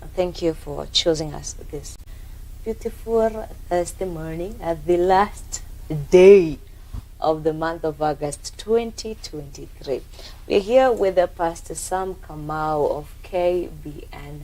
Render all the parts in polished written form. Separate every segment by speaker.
Speaker 1: Thank you for choosing us this beautiful Thursday morning at the last day of the month of August 2023. We're here with the Pastor Sam Kamau of KBN,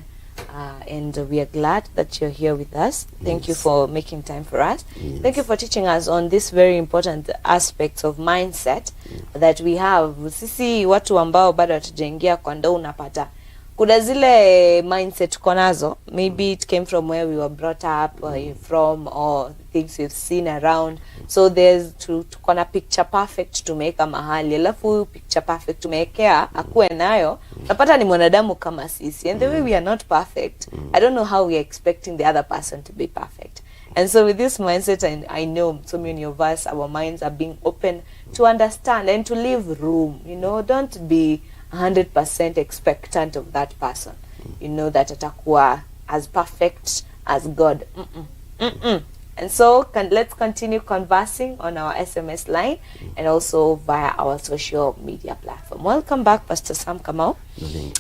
Speaker 1: and we are glad that you're here with us. Thank you for making time for us. Thank you for teaching us on this very important aspects of mindset that we have. Sisi watu ambao bado hatujaingia kwa ndoo unapata kuna zile mindset tuko nazo, maybe it came from where we were brought up from, or things we've seen around. So there's tuko na picture perfect tumeweka mahali, alafu picture perfect tumewekea akuwe nayo napata ni mwanadamu kama sisi, and the way we are not perfect, I don't know how we are expecting the other person to be perfect. And so with this mindset, and I know so many of us, our minds are being open to understand and to leave room. Don't be 100% expectant of that person. That atakuwa as perfect as God. And so let's continue conversing on our SMS line and also via our social media platform. Welcome back, Pastor Sam Kamau.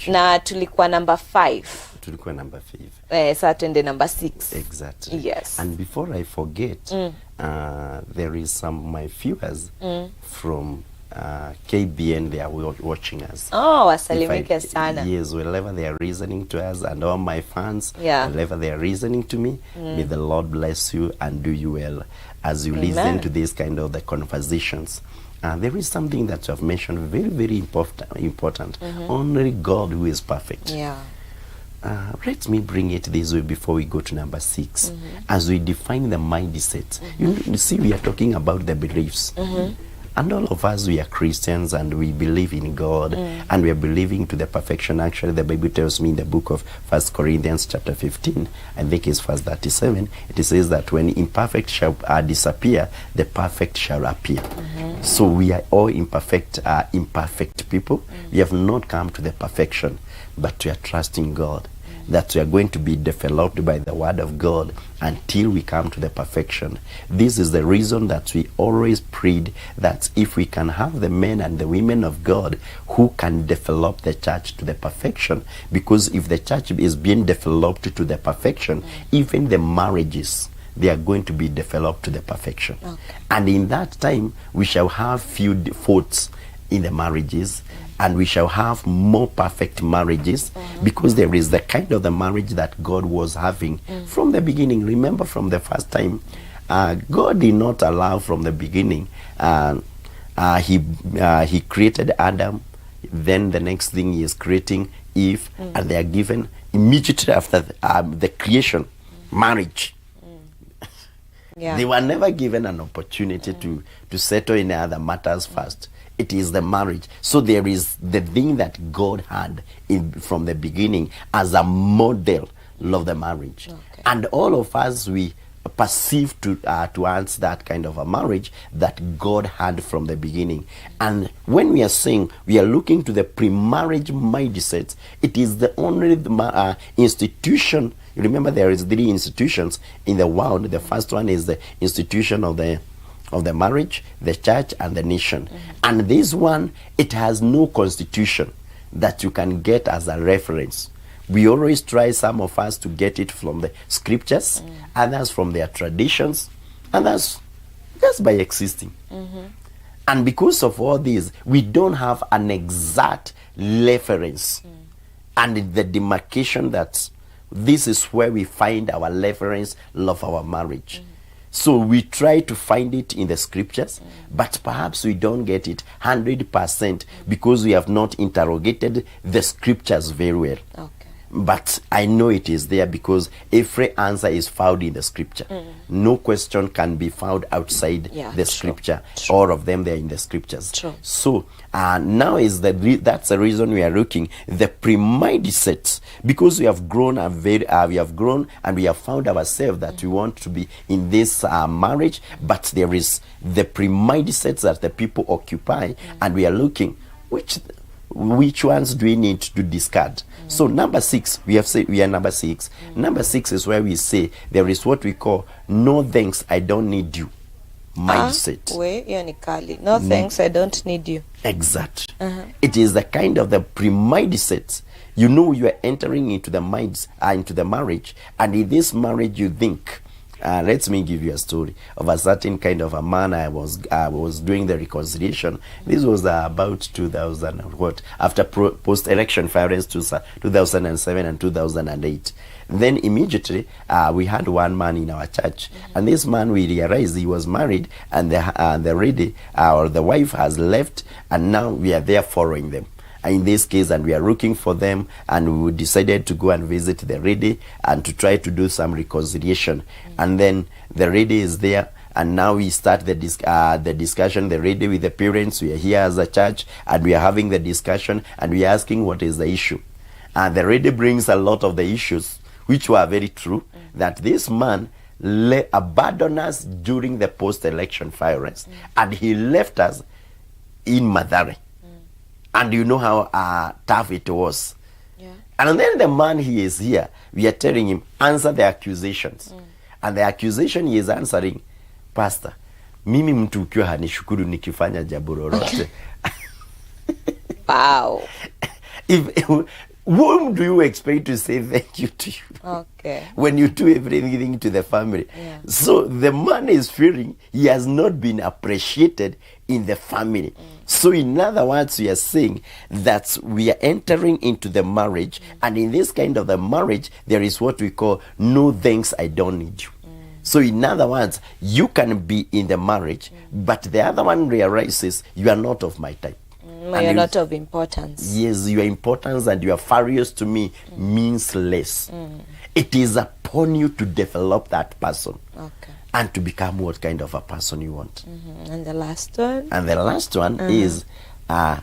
Speaker 1: Na tulikuwa number 5.
Speaker 2: Tulikuwa number 5.
Speaker 1: Sasa tuende number 6.
Speaker 2: Exactly.
Speaker 1: Yes.
Speaker 2: And before I forget, there is some my viewers from KBN, they are watching us.
Speaker 1: Oh, wasalimike sana.
Speaker 2: Yes, wherever they are listening to us, and all my fans, wherever they are listening to me, may the Lord bless you and do you well as you listen to this kind of the conversations. There is something that you have mentioned very, very important. Only God who is perfect.
Speaker 1: Yeah.
Speaker 2: Let me bring it this way before we go to number 6. As we define the mindset, you see, we are talking about the beliefs. And all of us, we are Christians and we believe in God and we are believing to the perfection. Actually, the Bible tells me in the book of 1 Corinthians chapter 15, I think it's verse 37, it says that when imperfect shall disappear, the perfect shall appear. So we are all imperfect people. We have not come to the perfection, but we are trusting God that we are going to be developed by the word of God until we come to the perfection. This is the reason that we always prayed that if we can have the men and the women of God who can develop the church to the perfection, because if the church is being developed to the perfection, even the marriages, they are going to be developed to the perfection. And in that time, we shall have few faults in the marriages, and we shall have more perfect marriages, because there is the kind of the marriage that God was having from the beginning. Remember, from the first time, God did not allow from the beginning. He created Adam, then the next thing he is creating Eve, and they are given immediately after the creation, marriage. They were never given an opportunity to settle in other matters first. It is the marriage. So there is the thing that God had from the beginning as a model of the marriage. And all of us, we perceive towards that kind of a marriage that God had from the beginning. And when we are saying we are looking to the pre-marriage mindset, it is the only institution. You remember, there is 3 institutions in the world. The first one is the institution of the marriage, the church, and the nation. And this one, it has no constitution that you can get as a reference. We always try, some of us, to get it from the scriptures, others from their traditions, others just by existing. And because of all this, we don't have an exact reference and the demarcation that this is where we find our reference of our marriage. So we try to find it in the scriptures, but perhaps we don't get it 100% because we have not interrogated the scriptures very well. But I know it is there because every answer is found in the scripture. No question can be found outside the scripture. All of them, they're in the scriptures. So now is that's the reason we are looking the pre-mindset, because we have grown and we have found ourselves that we want to be in this marriage, but there is the pre-mindsets that the people occupy, and we are looking which ones do we need to discard. So number 6, we have said we are number 6. Number 6 is where we say there is what we call no thanks, I don't need you. mindset.
Speaker 1: Hiyo ni kali. No thanks, I don't need you.
Speaker 2: Exactly. It is the kind of the pre-mindset. You know you are entering into the into the marriage, and in this marriage you think, let me give you a story of a certain kind of a man. I was doing the reconciliation. This was about 2000 after post-election violence, 2007 and 2008. Then immediately we had one man in our church, and this man, we realized he was married, and the lady or the wife has left, and now we are there following them. In this case, and we are looking for them, and we decided to go and visit the lady and to try to do some reconciliation. And then the lady is there, and now we start the discussion. The lady with the parents, we are here as a church, and we are having the discussion, and we are asking what is the issue. And the lady brings a lot of the issues, which were very true, that this man abandoned us during the post-election violence, and he left us in Mathare. And you know how tough it was. Yeah. And then the man, he is here. We are telling him, answer the accusations. And the accusation he is answering, Pastor, mimi mtu ukiwa hanishukuru nikifanya jambo lolote.
Speaker 1: Wow.
Speaker 2: Whom do you expect to say thank you to you?
Speaker 1: Okay.
Speaker 2: When you do everything to the family. Yeah. So the man is feeling he has not been appreciated in the family. So in other words, we are saying that we are entering into the marriage, and in this kind of the marriage, there is what we call no thanks, I don't need you. So in other words, you can be in the marriage, but the other one realizes you are not of my type.
Speaker 1: You're not of importance.
Speaker 2: Yes, your importance and your various to me means less. It is upon you to develop that person. Okay. And to become what kind of a person you want.
Speaker 1: And the last one?
Speaker 2: And the last one is, I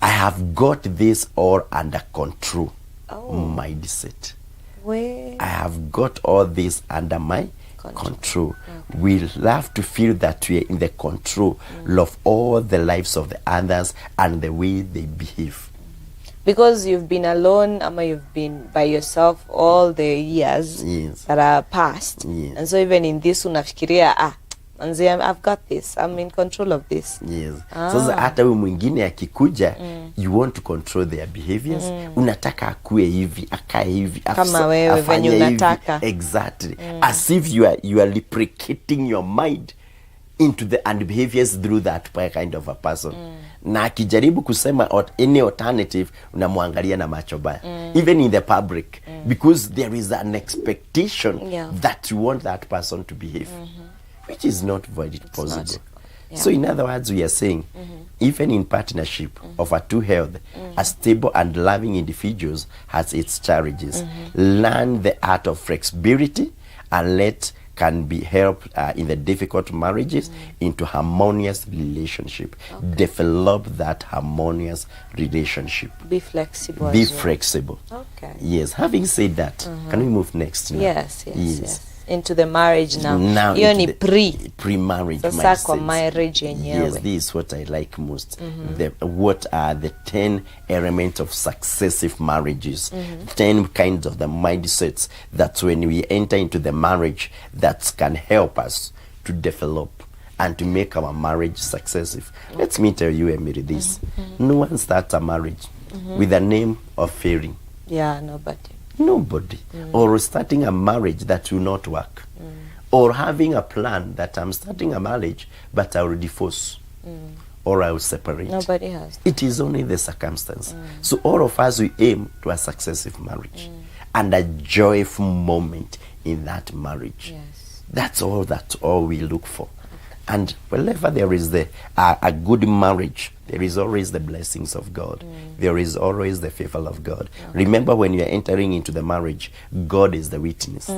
Speaker 2: have got this all under control. Mindset.
Speaker 1: Where?
Speaker 2: I have got all this under my control. Okay. We love to feel that we are in the control of all the lives of the others and the way they behave.
Speaker 1: Because you've been alone, you've been by yourself all the years that are past. And so even in this, unafikiria, I've got this, I'm in control of this.
Speaker 2: Yes. So hata wewe mwingine akikuja, you want to control their behaviors. Unataka akue hivi, akae hivi,
Speaker 1: kama wewe venye unataka.
Speaker 2: Exactly. As if you are replicating your mind into the and behaviors through that kind of a person. Na akijaribu kusema any alternative, unamwangalia na macho baya. Even in the public, because there is an expectation that you want that person to behave, which is not very possible. So in other words, we are saying, even in partnership of a two health, a stable and loving individuals has its challenges. Learn the art of flexibility, and can be helped in the difficult marriages into harmonious relationship. Okay. Develop that harmonious relationship.
Speaker 1: Be flexible.
Speaker 2: Be flexible. Okay. Yes. Having said that, can we move next now?
Speaker 1: Yes. Into the marriage now.
Speaker 2: Hiyo
Speaker 1: ni
Speaker 2: pre-marriage.
Speaker 1: Sasa kwa marriage yenyewe.
Speaker 2: Yes, this is what I like most. What are the 10 elements of successive marriages? 10 kinds of the mindsets that when we enter into the marriage that can help us to develop and to make our marriage successive. Let me tell you, Emily, this. No one starts a marriage with a name of failing.
Speaker 1: Yeah, nobody.
Speaker 2: Or starting a marriage that will not work. Or having a plan that I'm starting a marriage but I will divorce. Or I will separate.
Speaker 1: Nobody has that.
Speaker 2: It is only the circumstance. So all of us, we aim to a successive marriage and a joyful moment in that marriage.
Speaker 1: Yes.
Speaker 2: That's all we look for. And whenever there is a good marriage, there is always the blessings of God. There is always the favor of God. Remember, when you are entering into the marriage, God is the witness.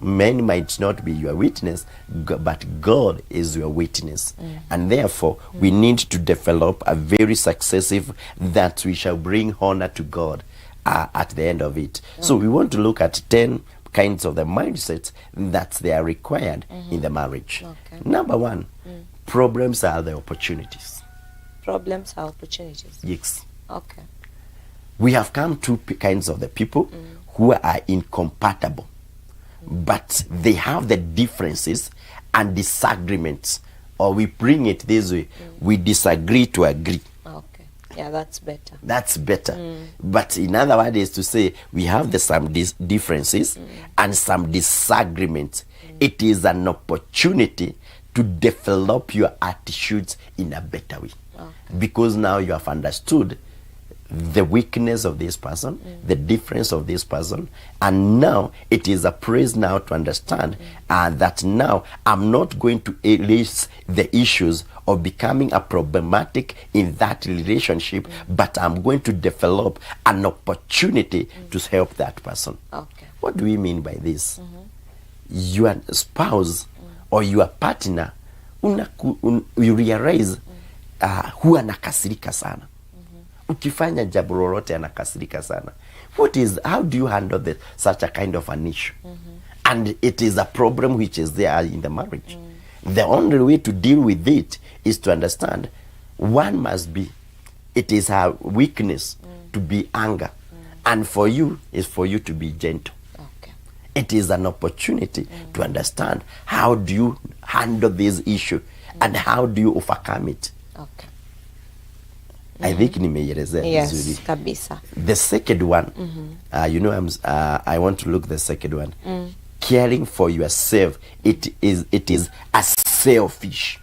Speaker 2: Men might not be your witness, but God is your witness. And therefore, we need to develop a very successive that we shall bring honor to God at the end of it. So we want to look at 10 kinds of the mindsets that they are required in the marriage. Okay. Number 1, problems are the opportunities.
Speaker 1: Problems are opportunities.
Speaker 2: Yes.
Speaker 1: Okay.
Speaker 2: We have come to kinds of the people who are incompatible, but they have the differences and disagreements or we bring it this way. We disagree to agree.
Speaker 1: Okay. Yeah, that's better.
Speaker 2: That's better. But in other words, is to say we have some differences and some disagreements. It is an opportunity to develop your attitudes in a better way. Okay. Because now you have understood the weakness of this person, the difference of this person, and now it is a praise now to understand that now I'm not going to erase the issues of becoming a problematic in that relationship, but I'm going to develop an opportunity to help that person.
Speaker 1: Okay.
Speaker 2: What do we mean by this? Your spouse or your partner, you realize huwa anakasirika sana. Ukifanya jambo lolote anakasirika sana. How do you handle such a kind of an issue? And it is a problem which is there in the marriage. The only way to deal with it is to understand one must be, it is her weakness to be anger. And for you is for you to be gentle.
Speaker 1: Okay.
Speaker 2: It is an opportunity to understand how do you handle this issue and how do you overcome it.
Speaker 1: Okay.
Speaker 2: I think nimeelezea vizuri.
Speaker 1: Yes, kabisa.
Speaker 2: The second one, I want to look the second one. Caring for yourself, it is a selfish.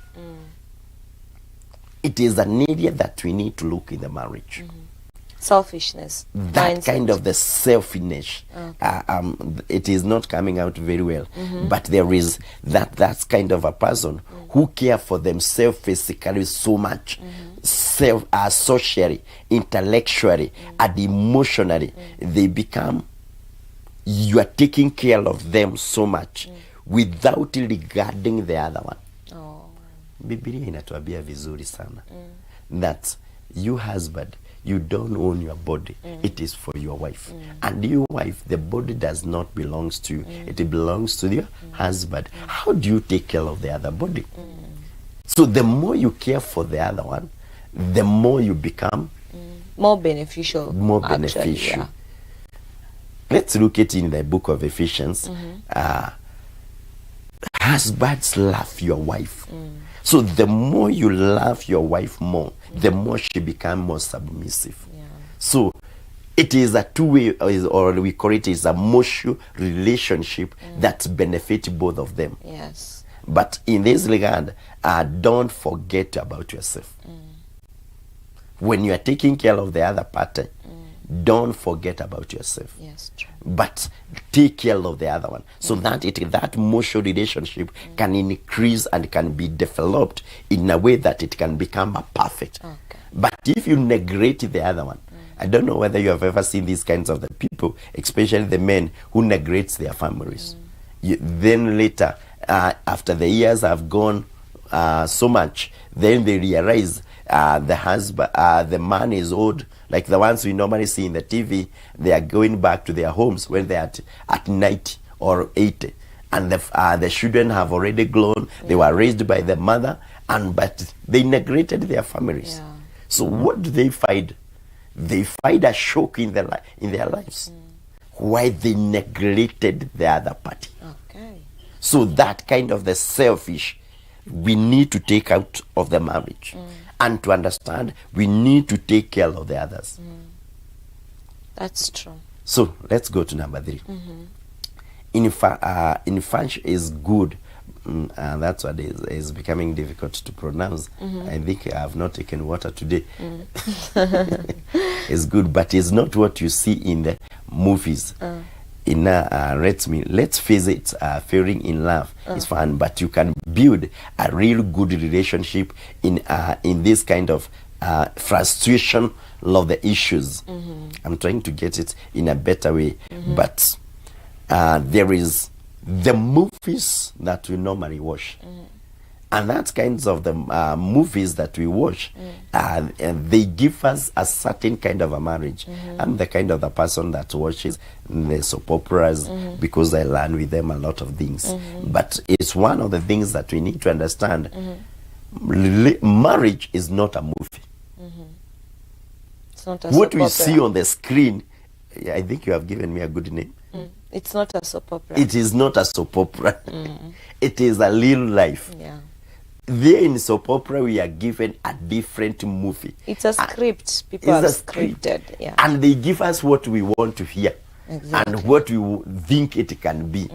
Speaker 2: It is an area that we need to look in the marriage.
Speaker 1: Selfishness.
Speaker 2: That
Speaker 1: mindset.
Speaker 2: kind of the selfishness, it is not coming out very well. But there is that's kind of a person who care for themselves physically so much, socially, intellectually, and emotionally. They become, you are taking care of them so much without regarding the other one. Biblia inatuambia vizuri sana that you husband, you don't own your body. It is for your wife. And your wife, the body does not belong to you. It belongs to your husband. How do you take care of the other body? So the more you care for the other one, the more you become
Speaker 1: more beneficial.
Speaker 2: More
Speaker 1: actually,
Speaker 2: beneficial.
Speaker 1: yeah.
Speaker 2: Let's look at in the book of Ephesians. Husbands, love your wife. So the more you love your wife more, the more she becomes more submissive.
Speaker 1: Yeah.
Speaker 2: So it is a two-way, or we call it is a mutual relationship that benefits both of them.
Speaker 1: Yes.
Speaker 2: But in this regard, don't forget about yourself. When you are taking care of the other party, don't forget about yourself.
Speaker 1: Yes, true.
Speaker 2: But take care of the other one, so that that mutual relationship can increase and can be developed in a way that it can become a perfect.
Speaker 1: Okay.
Speaker 2: But if you neglect the other one, I don't know whether you have ever seen these kinds of the people, especially the men who neglect their families. Then later, after the years have gone so much, then they realize the husband, the man is old, like the ones we normally see in the TV. They are going back to their homes when they are at 90 or 80, and the children have already grown. They were raised by the mother, but they neglected their families.
Speaker 1: Yeah.
Speaker 2: So what do they find? They find a shock in their lives. Why they neglected the other party.
Speaker 1: Okay.
Speaker 2: So that kind of the selfish, we need to take out of the marriage. And to understand, we need to take care of the others.
Speaker 1: That's true.
Speaker 2: So let's go to number 3. Infant is good. That's what is becoming difficult to pronounce. I think I have not taken water today. It's good, but it's not what you see in the movies. Let's face it, falling in love is fun, but you can build a real good relationship in this kind of frustration of the issues. I'm trying to get it in a better way, but there is the movies that we normally watch. And that's kinds of the movies that we watch, and they give us a certain kind of a marriage. I'm the kind of the person that watches the soap operas because I learn with them a lot of things. But it's one of the things that we need to understand. Marriage is not a movie.
Speaker 1: It's not a
Speaker 2: What
Speaker 1: soap
Speaker 2: we
Speaker 1: opera.
Speaker 2: see on the screen, I think you have given me a good name.
Speaker 1: It's not a soap opera.
Speaker 2: It is not a soap opera. It is a real life.
Speaker 1: Yeah.
Speaker 2: there in soap opera, we are given a different movie.
Speaker 1: It's a script. People have scripted. Yeah.
Speaker 2: And they give us what we want to hear.
Speaker 1: Exactly.
Speaker 2: And what we think it can be.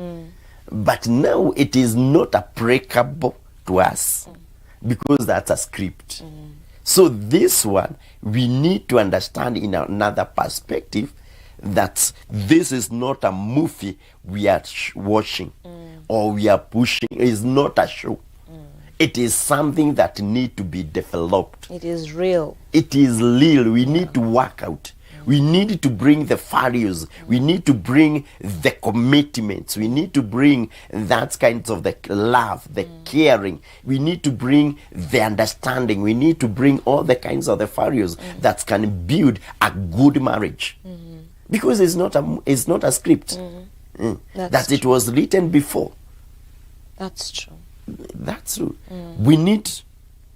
Speaker 2: But now it is not applicable to us because that's a script. So this one, we need to understand in another perspective that this is not a movie we are watching or we are pushing. It's not a show. It is something that need to be developed.
Speaker 1: It is real.
Speaker 2: It is real. We need to work out. We need to bring the values. We need to bring the commitments. We need to bring that kind of the love, the caring. We need to bring the understanding. We need to bring all the kinds of the values that can build a good marriage. Because it's not a script. That it was written before.
Speaker 1: That's true.
Speaker 2: That's true. We need.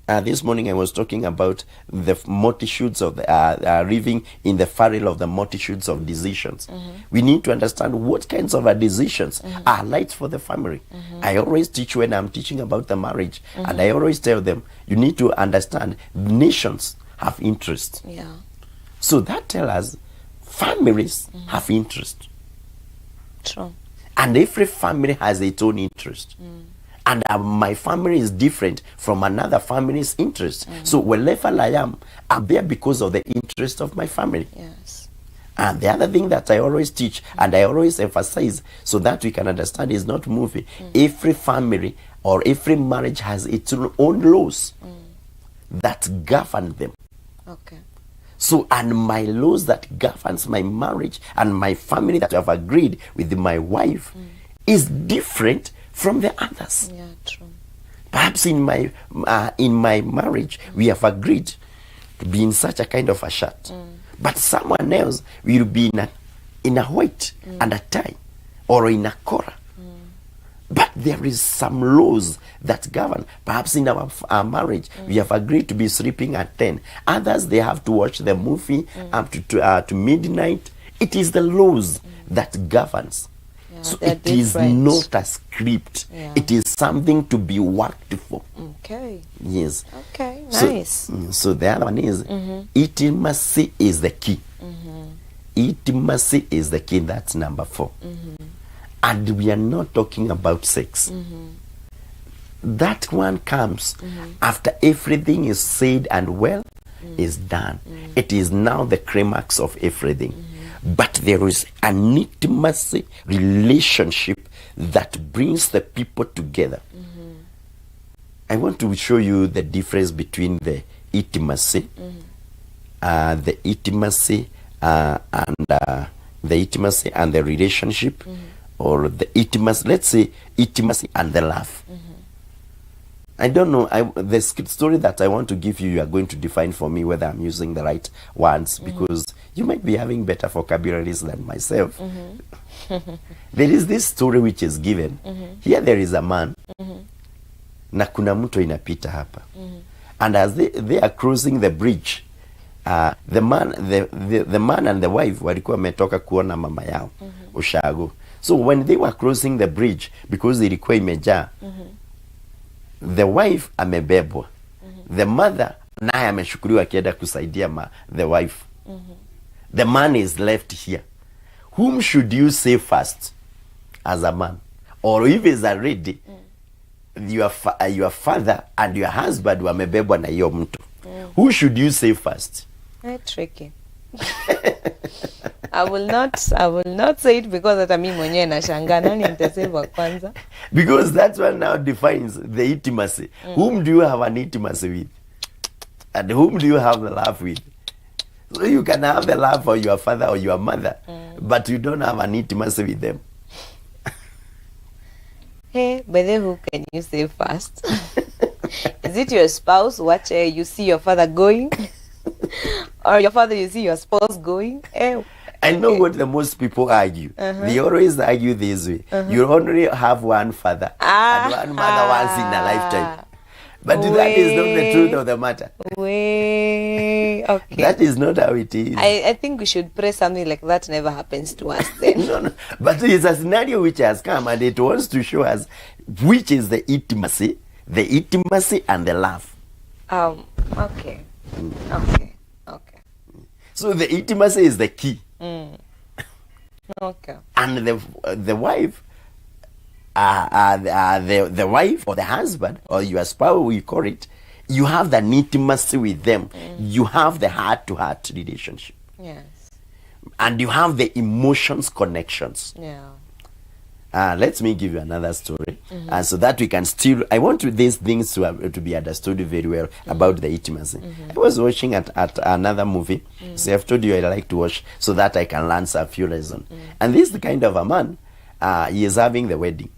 Speaker 2: This morning I was talking about the multitudes of living in the peril of the multitudes of decisions. We need to understand what kinds of decisions are right for the family. I always teach when I'm teaching about the marriage, and I always tell them, you need to understand nations have interest.
Speaker 1: Yeah.
Speaker 2: So that tells us families have interest.
Speaker 1: True.
Speaker 2: And every family has its own interest. And my family is different from another family's interest. So wherever I am, I'm there because of the interest of my family.
Speaker 1: Yes.
Speaker 2: And the other thing that I always teach and I always emphasize so that we can understand is not movie. Every family or every marriage has its own laws that govern them.
Speaker 1: Okay.
Speaker 2: So, and my laws that governs my marriage and my family that I've agreed with my wife is different from the others.
Speaker 1: Yeah, true.
Speaker 2: Perhaps in my marriage we have agreed to be in such a kind of a shirt, but someone else will be in a white and a tie, or in a collar. But there is some laws that govern. Perhaps in our marriage we have agreed to be sleeping at 10. Others, they have to watch the movie up to midnight. It is the laws that governs. So it is not a script.
Speaker 1: Yeah.
Speaker 2: It is something to be worked for.
Speaker 1: Okay.
Speaker 2: Yes.
Speaker 1: Okay, nice.
Speaker 2: So the other one is intimacy is the key. Intimacy is the key. That's number 4. And we are not talking about sex. That one comes after everything is said and well is done. It is now the climax of everything. But there is an intimacy relationship that brings the people together. I want to show you the difference between the intimacy, and the intimacy and the relationship, or the intimacy. Let's say intimacy and the love. I don't know. The story that I want to give you, you are going to define for me whether I'm using the right ones, because you might be having better vocabularies than myself. There is this story which is given. Here there is a man. Na kuna mto inapita hapa. And as they are crossing the bridge, the man and the wife walikuwa wametoka kuona mama yao ushago. So when they were crossing the bridge, because ilikuwa imejaa, the wife amebebwa. The mother naye ameshukuliwa akienda kusaidia the wife. The man is left here. Whom should you say first as a man? Or if it's already your father and your husband wamebebwa na hiyo mtu. Who should you say first?
Speaker 1: Tricky. I will not say it because hata mimi mwenyewe nashangaa nani nitasema kwanza.
Speaker 2: Because that's what now defines the intimacy. Whom do you have an intimacy with? And whom do you have the love with? So you can have the love for your father or your mother, but you don't have an intimacy with them.
Speaker 1: Hey, but then who can you say first? Is it your spouse? Watch, you see your father going? Or your father, you see your spouse going?
Speaker 2: I know what the most people argue. They always argue this way. You only have one father and one mother once in a lifetime. But that is not the truth of the matter.
Speaker 1: Okay.
Speaker 2: That is not how it is.
Speaker 1: I think we should pray something like that never happens to us then.
Speaker 2: No. But it's a scenario which has come and it wants to show us which is the intimacy the intimacy and the love.
Speaker 1: Okay. Okay. Okay.
Speaker 2: So the intimacy is the key.
Speaker 1: Okay.
Speaker 2: And the wife, the wife or the husband or your spouse, we call it, you have that intimacy with them. You have the heart-to-heart relationship.
Speaker 1: Yes.
Speaker 2: And you have the emotions connections.
Speaker 1: Yeah.
Speaker 2: Let me give you another story, so that we can still. I want these things to be understood very well about the intimacy. I was watching at another movie. So I've told you I like to watch so that I can learn a few lessons. And this is the kind of a man. He is having the wedding,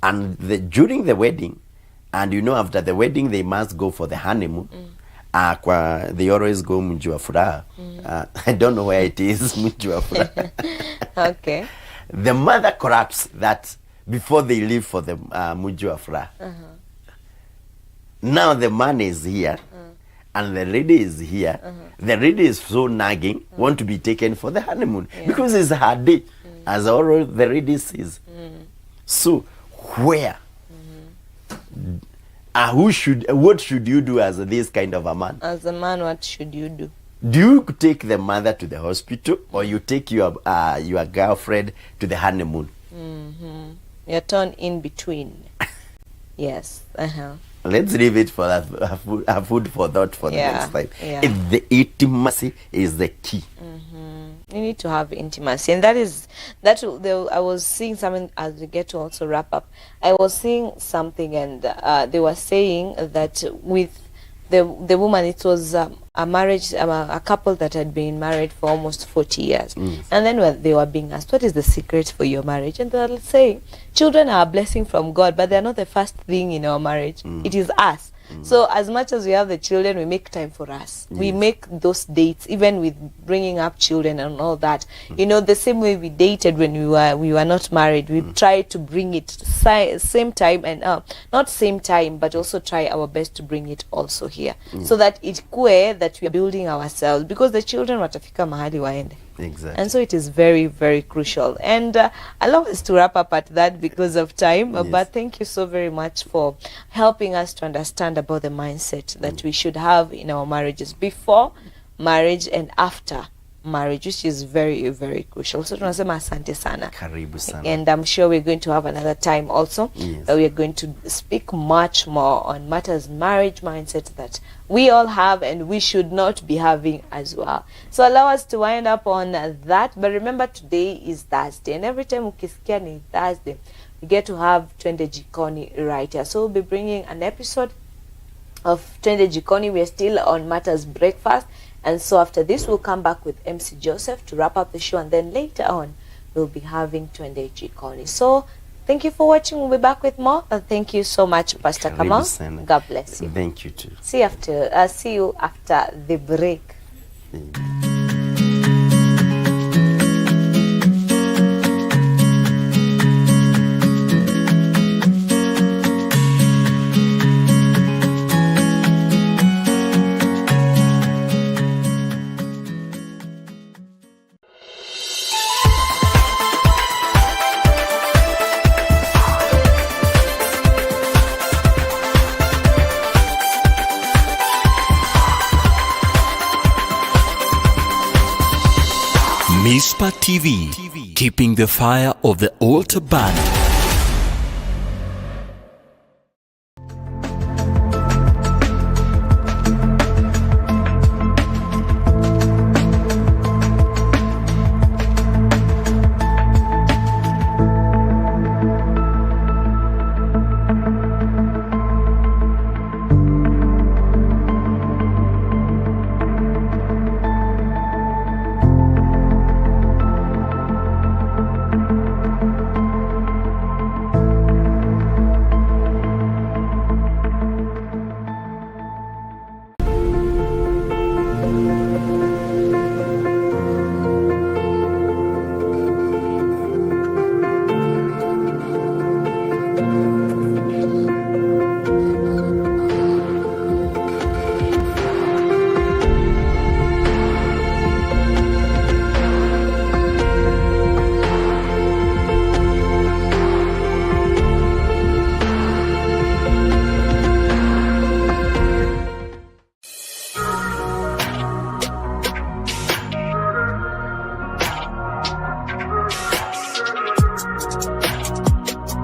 Speaker 2: and during the wedding, and you know, after the wedding they must go for the honeymoon. They always go mji wa furaha. I don't know where it is, mji wa furaha.
Speaker 1: Okay.
Speaker 2: The mother corrupts that before they leave for the mji wa furaha. Now the man is here, and the lady is here. The lady is so nagging, want to be taken for the honeymoon because it's her day, as all the lady says. So where? What should you do as this kind of a man?
Speaker 1: As a man, what should you do?
Speaker 2: Do you take the mother to the hospital, or you take your girlfriend to the honeymoon?
Speaker 1: You're torn in between. Yes.
Speaker 2: Let's leave it for a food for thought for the next time.
Speaker 1: Yeah.
Speaker 2: The intimacy is the key.
Speaker 1: You need to have intimacy, and I was seeing something as we get to also wrap up. I was seeing something, and they were saying that with the woman, it was a marriage, a couple that had been married for almost 40 years, and then they were being asked, what is the secret for your marriage? And they were saying, children are a blessing from God, but they're not the first thing in our marriage. It is us. So as much as we have the children, we make time for us. We make those dates, even with bringing up children and all that. You know, the same way we dated when we were not married. We tried to bring it same time, and not same time, but also try our best to bring it also here, so that it's clear that we are building ourselves, because the children watafika mahali waende.
Speaker 2: Exactly.
Speaker 1: And so it is very, very crucial. And allow us to wrap up at that because of time. But thank you so very much for helping us to understand about the mindset that we should have in our marriages, before marriage and after marriage, which is very, very crucial. So tunasema asante sana.
Speaker 2: Karibu sana.
Speaker 1: And I'm sure we're going to have another time also. We are going to speak much more on matters marriage mindset that we all have and we should not be having as well. So allow us to wind up on that. But remember, today is Thursday, and every time ukisikia ni Thursday, we get to have Twende Jikoni right here. So we'll be bringing an episode of Twende Jikoni. We are still on Matters Breakfast. And so after this, we'll come back with MC Joseph to wrap up the show. And then later on, we'll be having Twende Jikoni. So thank you for watching. We'll be back with more. And thank you so much, Pastor Kamal. God bless you.
Speaker 2: Thank you too.
Speaker 1: See you after the break.
Speaker 3: Mizpah TV, keeping the fire of the altar burning.